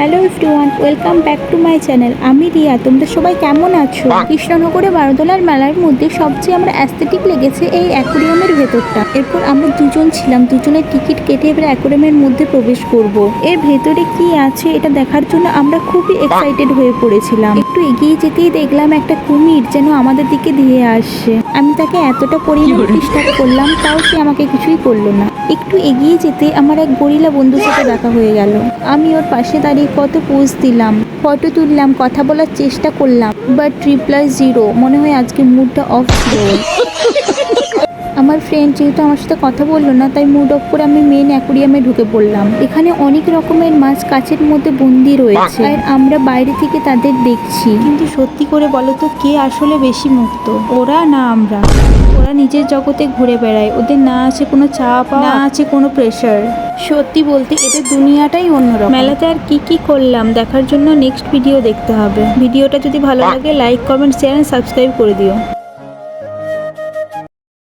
Hello everyone, welcome back to my channel. আমি রিয়া। তোমরা সবাই কেমন আছো? কৃষ্ণনগরে বারোতলার মেলার মধ্যে সবচেয়ে আমার অ্যাস্থেটিক লেগেছে এই অ্যাকোরিয়ামের ভেতরটা। এরপর আমরা দুজন ছিলাম, দুজনের টিকিট কেটে এবার অ্যাকোরিয়ামের মধ্যে প্রবেশ করব। এর ভেতরে কি আছে এটা দেখার জন্য আমরা খুবই এক্সাইটেড হয়ে পড়েছিলাম। একটু এগিয়ে যেতেই দেখলাম একটা কুমির যেন আমাদের দিকে ধেয়ে আসছে। আমি তাকে এতটা পরিমাণ ডিস্টার্ব করলাম, তাও সে আমাকে কিছুই করলো না। একটু এগিয়ে যেতে আমার এক গরিলা বন্ধুর সাথে দেখা হয়ে গেল। আমি ওর পাশে দাঁড়িয়ে কত পোজ দিলাম, ফটো তুললাম, কথা বলার চেষ্টা করলাম, বাট +0। মনে হয় আজকে মুডটা অফ ছিল। আমার ফ্রেন্ড যেহেতু আমার সাথে কথা বললো না, তাই মুড অফ করে আমি মেন অ্যাকোরিয়ামে ঢুকে পড়লাম। এখানে অনেক রকমের মাছ কাচের মধ্যে বন্দি রয়েছে, আর আমরা বাইরে থেকে তাদের দেখছি। কিন্তু সত্যি করে বলো তো, কে আসলে বেশি মুক্ত, ওরা না আমরা? ওরা নিজের জগতে ঘুরে বেড়ায়, ওদের না আছে কোনো চাপ, না আছে কোনো প্রেশার। সত্যি বলতে এদের দুনিয়াটাই অন্যরকম। মেলাতে আর কি কি করলাম দেখার জন্য নেক্সট ভিডিও দেখতে হবে। ভিডিওটা যদি ভালো লাগে লাইক, কমেন্ট, শেয়ার, সাবস্ক্রাইব করে দিও।